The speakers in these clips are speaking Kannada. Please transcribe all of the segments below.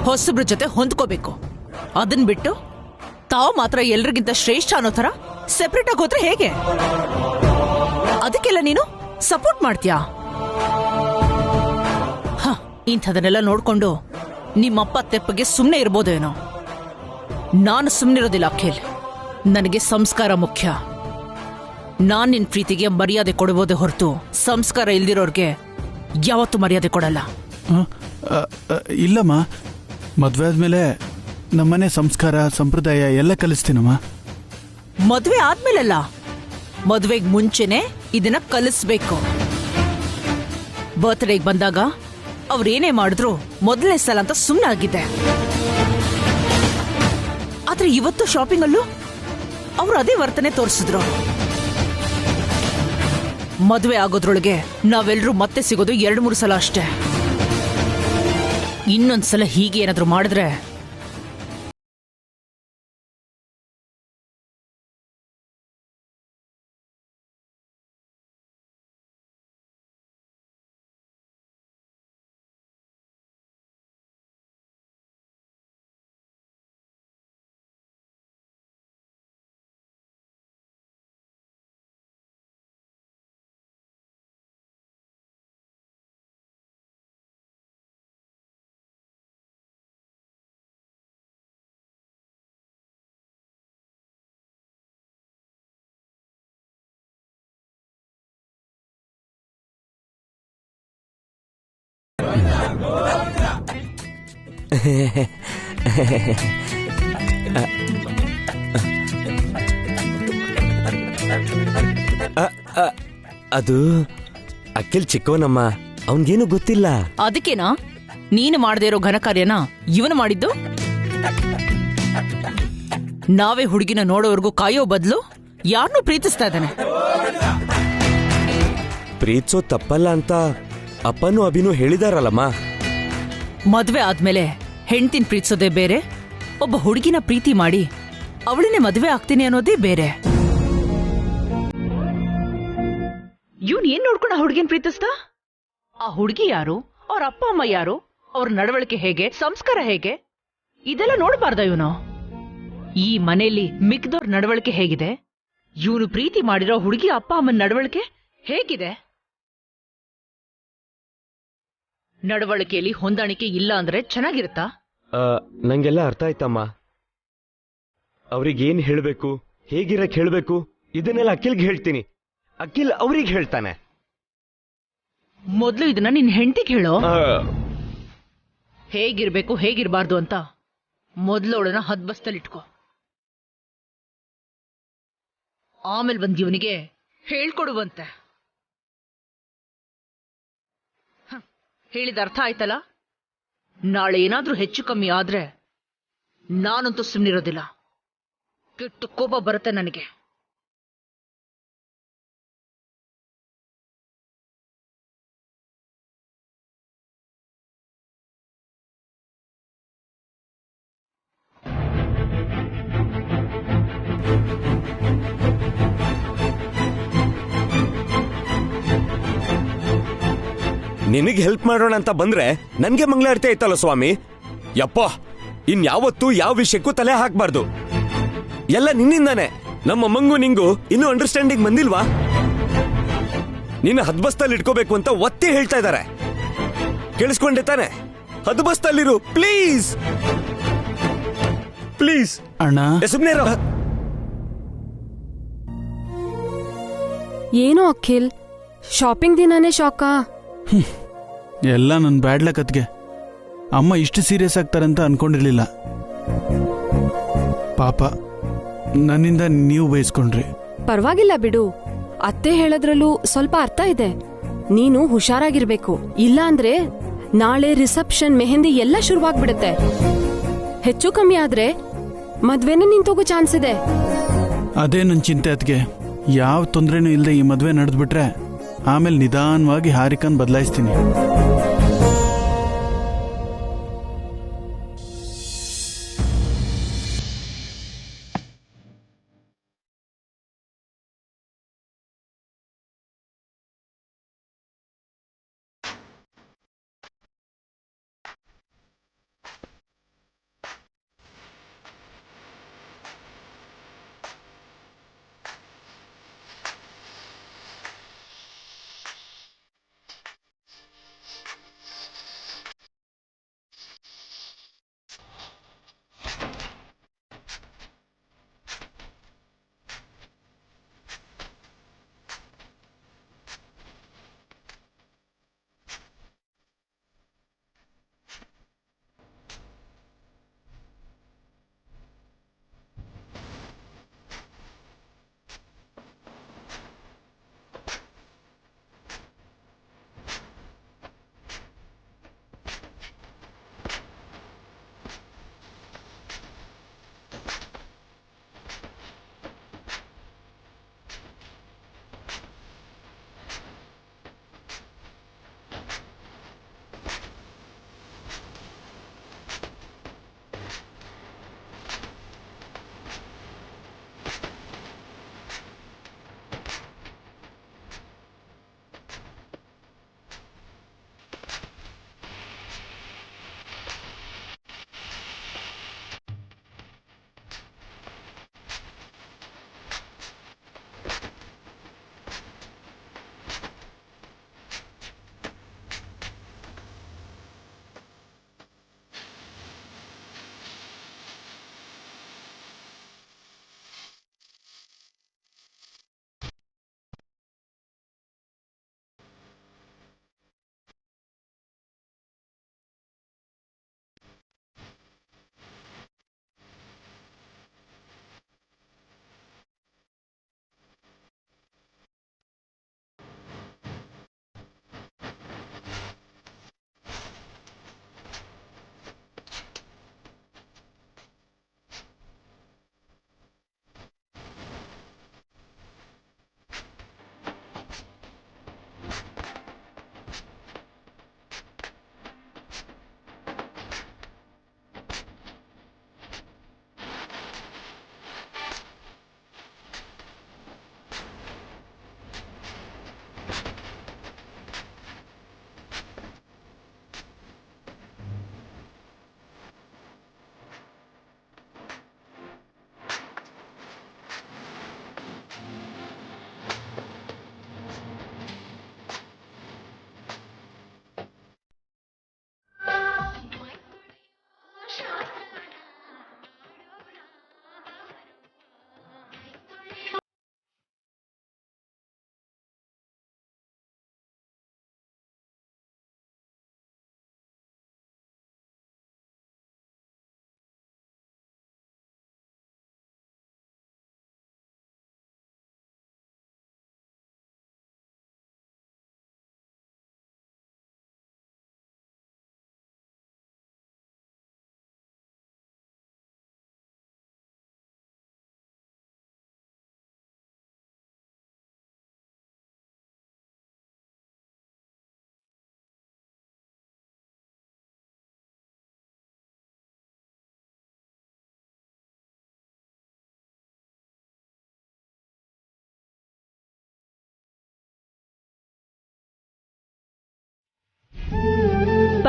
ಹೊಸಬ್ರ ಜೊತೆ ಹೊಂದ್ಕೋಬೇಕು. ಅದನ್ ಬಿಟ್ಟು ತಾವು ಮಾತ್ರ ಎಲ್ರಿಗಿಂತ ಶ್ರೇಷ್ಠ ಅನ್ನೋ ಥರ ಸೆಪರೇಟ್ ಆಗಿ ಹೋದ್ರೆ ಹೇಗೆ? ಅದಕ್ಕೆಲ್ಲ ನೀನು ಸಪೋರ್ಟ್ ಮಾಡ್ತೀಯಾ? ಇಂಥದನ್ನೆಲ್ಲ ನೋಡ್ಕೊಂಡು ನಿಮ್ಮಪ್ಪ ತೆಪ್ಪಗೆ ಸುಮ್ಮನೆ ಇರ್ಬೋದೇನೋ. ನಾನು ಸುಮ್ಮನಿರೋದಿಲ್ಲ ಅಖಿಲ್. ನನಗೆ ಸಂಸ್ಕಾರ ಮುಖ್ಯ. ನಾನ್ ನಿನ್ ಪ್ರೀತಿಗೆ ಮರ್ಯಾದೆ ಕೊಡಬಹುದೇ ಹೊರತು ಸಂಸ್ಕಾರ ಇಲ್ದಿರೋರ್ಗೆ ಯಾವತ್ತೂ ಮರ್ಯಾದೆ ಕೊಡಲ್ಲ. ಇಲ್ಲಮ್ಮ, ಮದ್ವೆ ಆದ್ಮೇಲೆ ನಮ್ಮನೆ ಸಂಸ್ಕಾರ ಸಂಪ್ರದಾಯ ಎಲ್ಲ ಕಲಿಸ್ತೀನಮ್ಮ. ಮದ್ವೆ ಆದ್ಮೇಲಲ್ಲ, ಮದ್ವೆಗ್ ಮುಂಚೆನೆ ಇದನ್ನ ಕಲಿಸ್ಬೇಕು. ಬರ್ತ್ಡೇಗ್ ಬಂದಾಗ ಅವ್ರೇನೇ ಮಾಡಿದ್ರು ಮೊದಲನೇ ಸಲ ಅಂತ ಸುಮ್ಮನೆ ಆಗಿದ್ದೆ. ಆದ್ರೆ ಇವತ್ತು ಶಾಪಿಂಗ್ ಅಲ್ಲೂ ಅವ್ರು ಅದೇ ವರ್ತನೆ ತೋರಿಸಿದ್ರು. ಮದ್ವೆ ಆಗೋದ್ರೊಳಗೆ ನಾವೆಲ್ಲರೂ ಮತ್ತೆ ಸಿಗೋದು 2-3 ಸಲ ಅಷ್ಟೇ. ಇನ್ನೊಂದ್ಸಲ ಹೀಗೆ ಏನಾದ್ರೂ ಮಾಡಿದ್ರೆ ಅದು ಅಖಿಲ್ ಚಿಕ್ಕವನಮ್ಮ, ಅವನ್ಗೇನು ಗೊತ್ತಿಲ್ಲ. ಅದಕ್ಕೇನಾ ನೀನು ಮಾಡದೇ ಇರೋ ಘನ ಕಾರ್ಯನ ಇವನು ಮಾಡಿದ್ದು? ನಾವೇ ಹುಡುಗಿನ ನೋಡೋವರೆಗೂ ಕಾಯೋ ಬದಲು ಯಾರನ್ನೂ ಪ್ರೀತಿಸ್ತಾ ಇದ್ದಾನೆ. ಪ್ರೀತಿಸೋ ತಪ್ಪಲ್ಲ ಅಂತ ಅಪ್ಪನೂ ಅಭಿನೂ ಹೇಳಿದಾರಲ್ಲಮ್ಮ. ಮದ್ವೆ ಆದ್ಮೇಲೆ ಹೆಂಡ್ತಿನ ಪ್ರೀತಿಸೋದೇ ಬೇರೆ, ಒಬ್ಬ ಹುಡುಗಿನ ಪ್ರೀತಿ ಮಾಡಿ ಅವಳನ್ನೇ ಮದ್ವೆ ಆಗ್ತೀನಿ ಅನ್ನೋದೇ ಬೇರೆ. ಇವನ್ ಏನ್ ನೋಡ್ಕೊಂಡು ಆ ಹುಡುಗಿನ ಪ್ರೀತಿಸ್ದ? ಆ ಹುಡುಗಿ ಯಾರು, ಅವ್ರ ಅಪ್ಪ ಅಮ್ಮ ಯಾರು, ಅವ್ರ ನಡವಳಿಕೆ ಹೇಗೆ, ಸಂಸ್ಕಾರ ಹೇಗೆ, ಇದೆಲ್ಲ ನೋಡಬಾರ್ದ ಇವನು? ಈ ಮನೆಯಲ್ಲಿ ಮಿಕ್ದವ್ರ ನಡವಳಿಕೆ ಹೇಗಿದೆ, ಇವನು ಪ್ರೀತಿ ಮಾಡಿರೋ ಹುಡುಗಿ ಅಪ್ಪ ಅಮ್ಮನ ನಡವಳಿಕೆ ಹೇಗಿದೆ? ನಡವಳಿಕೆಯಲ್ಲಿ ಹೊಂದಾಣಿಕೆ ಇಲ್ಲ ಅಂದ್ರೆ ಚೆನ್ನಾಗಿರುತ್ತಾ? ನಂಗೆಲ್ಲ ಅರ್ಥ ಆಯ್ತಮ್ಮ. ಅವ್ರಿಗೇನ್ ಹೇಳ್ಬೇಕು, ಹೇಗಿರಕ್ ಹೇಳ್ಬೇಕು, ಇದನ್ನೆಲ್ಲ ಅಖಿಲ್ಗೆ ಹೇಳ್ತೀನಿ. ಅಖಿಲ್ ಅವ್ರಿಗೆ ಹೇಳ್ತಾನೆ. ಮೊದ್ಲು ಇದನ್ನ ನಿನ್ ಹೆಂಡತಿಗೆ ಹೇಳೋ. ಹೇಗಿರ್ಬೇಕು ಹೇಗಿರ್ಬಾರ್ದು ಅಂತ ಮೊದ್ಲು ಅವಳನ್ನ ಹದ್ಬಸ್ತಲ್ಲಿಟ್ಕೋ. ಆಮೇಲೆ ಬಂದ್ ಇವನಿಗೆ ಹೇಳ್ಕೊಡುವಂತೆ. ಹೇಳಿದ ಅರ್ಥ ಆಯ್ತಲ್ಲ? ನಾಳೆ ಏನಾದ್ರೂ ಹೆಚ್ಚು ಕಮ್ಮಿ ಆದ್ರೆ ನಾನಂತೂ ಸುಮ್ಮನಿರೋದಿಲ್ಲ. ಕೆಟ್ಟು ಕೋಪ ಬರುತ್ತೆ ನನಗೆ. ನಿನಗೆ ಹೆಲ್ಪ್ ಮಾಡೋಣ ಅಂತ ಬಂದ್ರೆ ನನ್ಗೆ ಮಂಗಳಾರತಿ ಆಯ್ತಲ್ಲ ಸ್ವಾಮಿ. ಯಪ್ಪ, ಇನ್ಯಾವತ್ತೂ ಯಾವ ವಿಷಯಕ್ಕೂ ತಲೆ ಹಾಕ್ಬಾರ್ದು. ಎಲ್ಲ ನಿನ್ನಿಂದಾನೆ. ನಮ್ಮ ಅಮ್ಮಂಗೂ ನಿಂಗೂ ಇನ್ನೂ ಅಂಡರ್ಸ್ಟ್ಯಾಂಡಿಂಗ್ ಬಂದಿಲ್ವಾ? ನಿನ್ನ ಹದ್ಬಸ್ತಲ್ಲಿ ಇಟ್ಕೋಬೇಕು ಅಂತ ಒತ್ತಿ ಹೇಳ್ತಾ ಇದ್ದಾರೆ. ಕೇಳಿಸ್ಕೊಂಡೆ ತಾನೆ? ಹದ್ಬಸ್ತಲ್ಲಿರು ಪ್ಲೀಸ್ ಪ್ಲೀಸ್. ಅಣ್ಣ ಸುಮ್ನೆ ಇರೋ. ಏನೋ ಅಖಿಲ್, ಶಾಪಿಂಗ್ ದಿನಾನೇ ಶಾಕಾ? ಎಲ್ಲ ನನ್ನ ಬ್ಯಾಡ್ ಲಕ್. ಅದ್ಗೆ ಅಮ್ಮ ಇಷ್ಟು ಸೀರಿಯಸ್ ಆಗ್ತಾರಂತ ಅನ್ಕೊಂಡಿರ್ಲಿಲ್ಲ. ಪಾಪ, ನನ್ನಿಂದ ನೀವು ಬಯಸ್ಕೊಂಡ್ರಿ. ಪರವಾಗಿಲ್ಲ ಬಿಡು, ಅತ್ತೆ ಹೇಳೋದ್ರಲ್ಲೂ ಸ್ವಲ್ಪ ಅರ್ಥ ಇದೆ. ನೀನು ಹುಷಾರಾಗಿರ್ಬೇಕು, ಇಲ್ಲ ಅಂದ್ರೆ ನಾಳೆ ರಿಸೆಪ್ಷನ್, ಮೆಹಂದಿ ಎಲ್ಲ ಶುರುವಾಗ್ಬಿಡುತ್ತೆ. ಹೆಚ್ಚು ಕಮ್ಮಿ ಆದ್ರೆ ಮದ್ವೆನೇ ನಿಂತೋಗೋ ಚಾನ್ಸ್ ಇದೆ. ಅದೇ ನನ್ನ ಚಿಂತೆ. ಅದ್ಗೆ ಯಾವ ತೊಂದರೆನೂ ಇಲ್ಲದೆ ಈ ಮದ್ವೆ ನಡೆದ್ಬಿಟ್ರೆ ಆಮೇಲೆ ನಿಧಾನವಾಗಿ ಹಾರಿಕನ್ ಬದಲಾಯಿಸ್ತೀನಿ.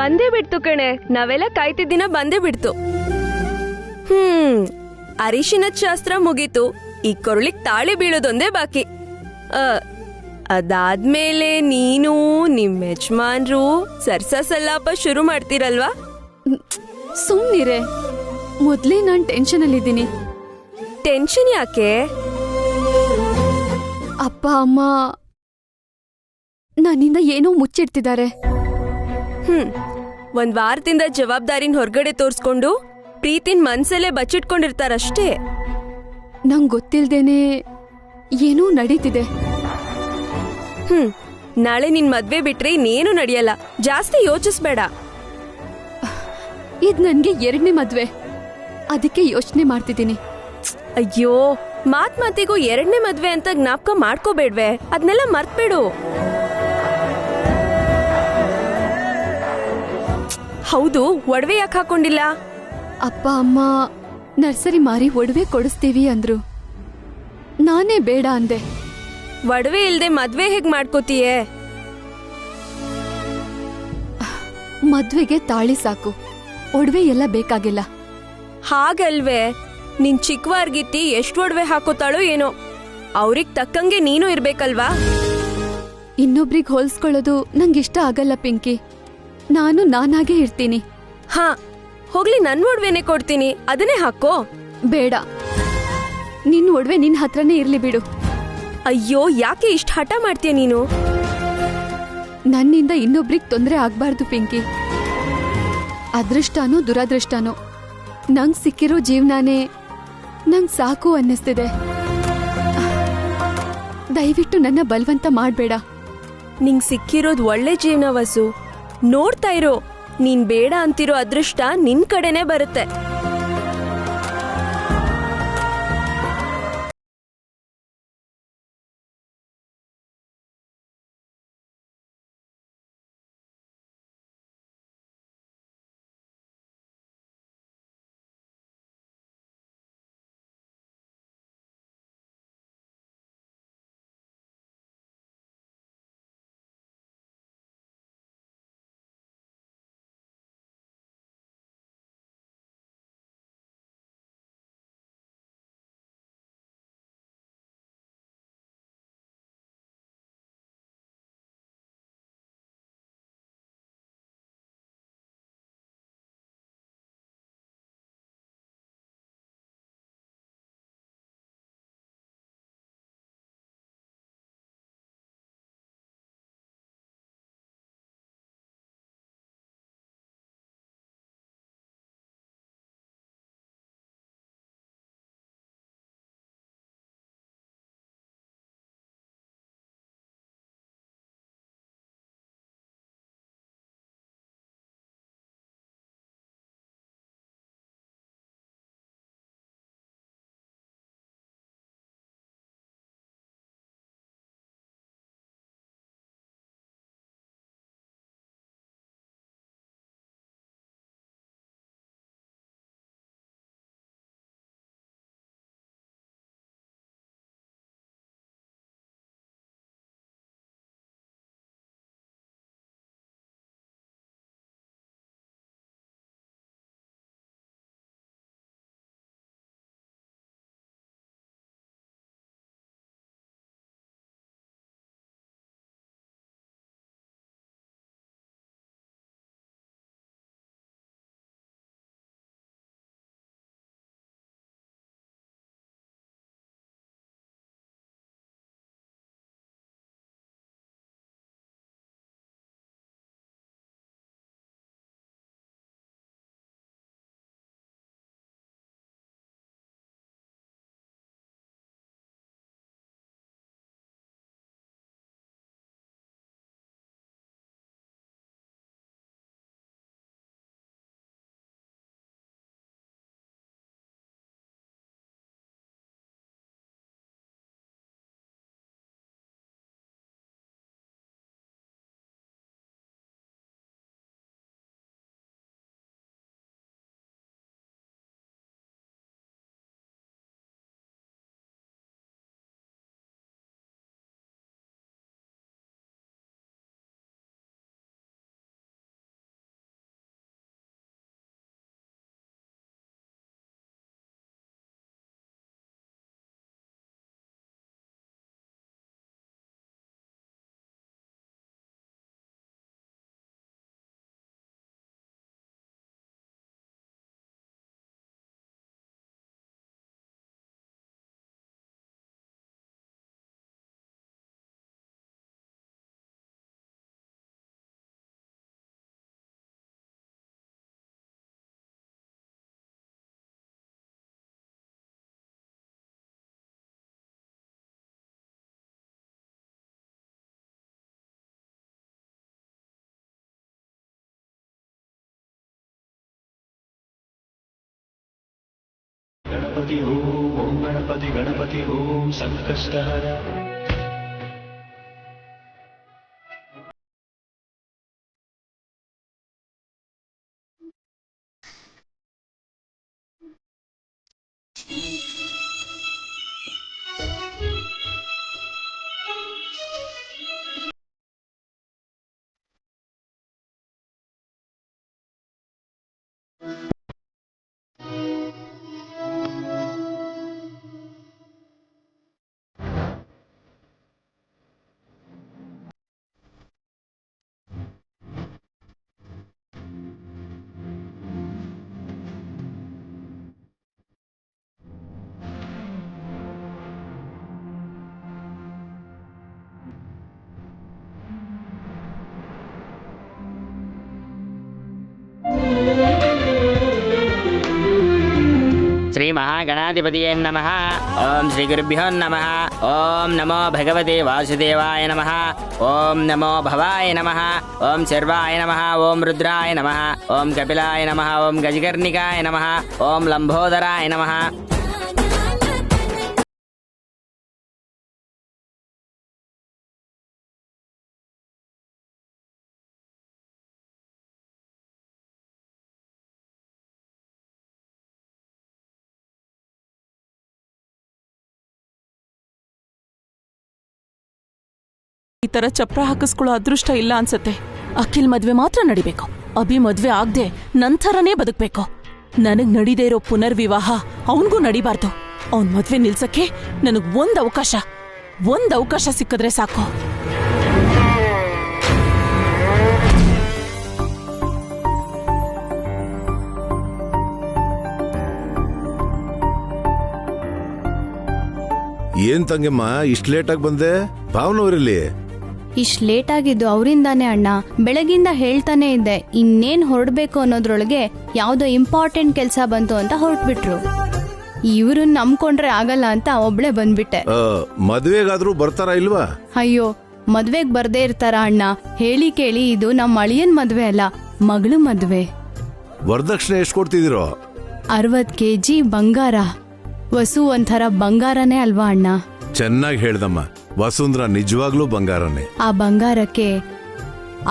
ಬಂದೇ ಬಿಡ್ತು ಕಣೆ, ನಾವೆಲ್ಲ ಕಾಯ್ತಿದ್ದಿನ ಬಂದೇ ಬಿಡ್ತು. ಅರಿಶಿನದ ಶಾಸ್ತ್ರ ಮುಗೀತು, ಈ ಕೊರಳಿಗ್ ತಾಳಿ ಬೀಳೋದೊಂದೇ ಬಾಕಿ. ಅದಾದ್ಮೇಲೆ ನೀನು ನಿಮ್ ಯಜಮಾನ್ರು ಸರ್ಸ ಸಲ್ಲಾಪ ಶುರು ಮಾಡ್ತೀರಲ್ವಾ? ಸುಮ್ನಿರೆ, ಮೊದ್ಲೇ ನಾನ್ ಟೆನ್ಷನ್ ಅಲ್ಲಿದ್ದೀನಿ. ಟೆನ್ಷನ್ ಯಾಕೆ? ಅಪ್ಪ ಅಮ್ಮ ನನ್ನಿಂದ ಏನೋ ಮುಚ್ಚಿಡ್ತಿದ್ದಾರೆ. ಒಂದ್ ವಾರದಿಂದ ಜವಾಬ್ದಾರಿನ ಹೊರಗಡೆ ತೋರ್ಸ್ಕೊಂಡು ಪ್ರೀತಿನ್ ಮನ್ಸಲ್ಲೇ ಬಚ್ಚಿಟ್ಕೊಂಡಿರ್ತಾರಷ್ಟೇ. ನಂಗ್ ಗೊತ್ತಿಲ್ದೇನೆ ಏನೋ ನಡೀತಿದೆ. ನಾಳೆ ನಿನ್ ಮದ್ವೆ ಬಿಟ್ರೆ ಇನ್ನೇನು ನಡೆಯಲ್ಲ. ಜಾಸ್ತಿ ಯೋಚಿಸ್ಬೇಡ. ಇದ್ ನನ್ಗೆ 2ನೇ ಮದ್ವೆ, ಅದಕ್ಕೆ ಯೋಚನೆ ಮಾಡ್ತಿದ್ದೀನಿ. ಅಯ್ಯೋ, ಮಾತಿಗೂ 2ನೇ ಮದ್ವೆ ಅಂತ ಜ್ಞಾಪಕ ಮಾಡ್ಕೋಬೇಡ್ವೆ, ಅದನ್ನೆಲ್ಲ ಮರ್ತ್ಬೇಡು. ಹೌದು, ಒಡವೆ ಯಾಕೆ ಹಾಕೊಂಡಿಲ್ಲ? ಅಪ್ಪ ಅಮ್ಮ ನರ್ಸರಿ ಮಾರಿ ಒಡವೆ ಕೊಡಿಸ್ತೀವಿ ಅಂದ್ರು, ನಾನೇ ಬೇಡ ಅಂದೆ. ಒಡವೆ ಇಲ್ದೆ ಮದ್ವೆ ಹೇಗ್ ಮಾಡ್ಕೋತೀಯೇ? ಮದ್ವೆಗೆ ತಾಳಿ ಸಾಕು, ಒಡವೆ ಎಲ್ಲ ಬೇಕಾಗಿಲ್ಲ. ಹಾಗಲ್ವೇ, ನಿನ್ ಚಿಕ್ಕವಾರ್ಗಿತ್ತಿ ಎಷ್ಟು ಒಡವೆ ಹಾಕೋತಾಳೋ ಏನೋ, ಅವ್ರಿಗ್ ತಕ್ಕಂಗೆ ನೀನು ಇರ್ಬೇಕಲ್ವಾ? ಇನ್ನೊಬ್ರಿಗೆ ಹೋಲ್ಸ್ಕೊಳ್ಳೋದು ನಂಗಿಷ್ಟ ಆಗಲ್ಲ ಪಿಂಕಿ. ನಾನು ನಾನಾಗೆ ಇರ್ತೀನಿ. ಹಾ, ಹೋಗ್ಲಿ, ನನ್ ಒಡವೆನೆ ಕೊಡ್ತೀನಿ, ಅದನ್ನೇ ಹಾಕೋ. ಬೇಡ, ನಿನ್ ಒಡವೆ ನಿನ್ ಹತ್ರನೇ ಇರ್ಲಿ ಬಿಡು. ಅಯ್ಯೋ, ಯಾಕೆ ಇಷ್ಟ ಹಠ ಮಾಡ್ತೀಯ ನೀನು? ನನ್ನಿಂದ ಇನ್ನೊಬ್ರಿಗೆ ತೊಂದರೆ ಆಗ್ಬಾರ್ದು ಪಿಂಕಿ. ಅದೃಷ್ಟನೋ ದುರದೃಷ್ಟನೋ, ನಂಗ್ ಸಿಕ್ಕಿರೋ ಜೀವನಾನೇ ನಂಗ್ ಸಾಕು ಅನ್ನಿಸ್ತಿದೆ. ದಯವಿಟ್ಟು ನನ್ನ ಬಲವಂತ ಮಾಡ್ಬೇಡ. ನಿಂಗ್ ಸಿಕ್ಕಿರೋದ್ ಒಳ್ಳೆ ಜೀವನ ವಸು. ನೋಡ್ತಾ ಇರೋ, ನೀನ್ ಬೇಡ ಅಂತಿರೋ ಅದೃಷ್ಟ ನಿನ್ ಕಡೆನೇ ಬರುತ್ತೆ. गणपति ओम गणपति ओम संकष्टहर। श्री महागणाधिपतये नमः। ओम श्री गुरुभ्यो नमः। ओम नमो भगवते वासुदेवाय नमः। ओम नमो भवाय नमः। ओम सर्वाय नमः। ओम रुद्राय नमः। ओम कपिलाय नमः। ओम गजकर्णिकाय नमः। ओम लंबोदराय नमः। ಈ ತರ ಚಪ್ರ ಹಾಕಿಸ್ಕೊಳ್ಳೋ ಅದೃಷ್ಟ ಇಲ್ಲ ಅನ್ಸತ್ತೆ. ಅಖಿಲ್ ಮದ್ವೆ ಮಾತ್ರ ನಡಿಬೇಕು. ಅಭಿ ಮದ್ವೆ ಆಗದೆ ನಂತರನೇ ಬದುಕ್ಬೇಕು. ನನಗ್ ನಡೀದೇ ಇರೋ ಪುನರ್ವಿವಾಹ ಅವನ್ಗೂ ನಡಿಬಾರ್ದು. ಅವನ್ ಮದ್ವೆ ನಿಲ್ಸಕ್ಕೆ ನನಗ್ ಒಂದ್ ಅವಕಾಶ ಸಿಕ್ಕಿದ್ರೆ ಸಾಕು. ಏನ್ ತಂಗಮ್ಮ ಇಷ್ಟ ಲೇಟ್ ಆಗಿ ಬಂದೆ? ಭಾವನವರಲ್ಲಿ ಇಷ್ಟ್ ಲೇಟ್ ಆಗಿದ್ದು ಅವರಿಂದಾನೇ ಅಣ್ಣ. ಬೆಳಗಿಂದ ಹೇಳ್ತಾನೆ ಇದ್ದೆ, ಇನ್ನೇನ್ ಹೊರಡ್ಬೇಕು ಅನ್ನೋದ್ರೊಳಗೆ ಯಾವ್ದೋ ಇಂಪಾರ್ಟೆಂಟ್ ಕೆಲ್ಸ ಬಂತು ಅಂತ ಹೊರಟ್ಬಿಟ್ರು. ಇವ್ರನ್ನ ನಂಬ್ಕೊಂಡ್ರೆ ಆಗಲ್ಲ ಅಂತ ಒಬ್ಳೆ ಬಂದ್ಬಿಟ್ಟೆ. ಮದ್ವೆಗಾದ್ರೂ ಬರ್ತಾರ ಇಲ್ವಾ? ಅಯ್ಯೋ, ಮದ್ವೆಗ್ ಬರ್ದೇ ಇರ್ತಾರ ಅಣ್ಣ? ಹೇಳಿ ಕೇಳಿ ಇದು ನಮ್ಮ ಅಳಿಯನ್ ಮದ್ವೆ ಅಲ್ಲ, ಮಗಳು ಮದ್ವೆ. ವರದಕ್ಷಿಣೆ ಎಷ್ಟ್ ಕೊಡ್ತಿದಿರೋ? 60 kg ಬಂಗಾರ. ವಸು ಒಂಥರ ಬಂಗಾರನೇ ಅಲ್ವಾ ಅಣ್ಣ? ಚೆನ್ನಾಗಿ ಹೇಳ್ದಮ್ಮ. ವಸುಂಧ್ರ ನಿಜವಾಗ್ಲೂ ಬಂಗಾರನೇ. ಆ ಬಂಗಾರಕ್ಕೆ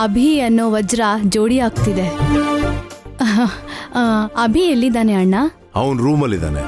ಅಭಿ ಅನ್ನೋ ವಜ್ರ ಜೋಡಿ ಆಗ್ತಿದೆ. ಅಭಿ ಎಲ್ಲಿದ್ದಾನೆ ಅಣ್ಣ? ಅವನ್ ರೂಮಲ್ಲಿದ್ದಾನೆ.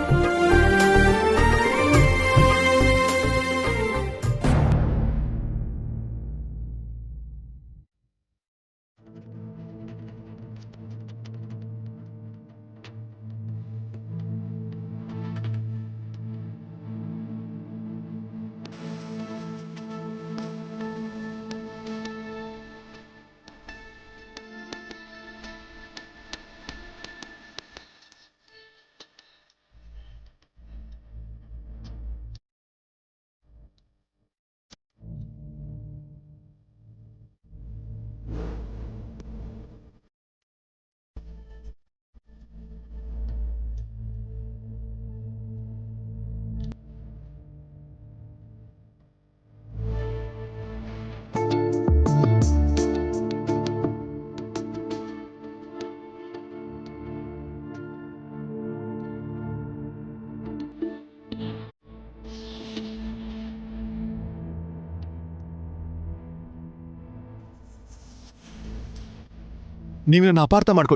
ನೀವು ನನ್ನ ಅಪಾರ್ಥ ಮಾಡ್ಕೊ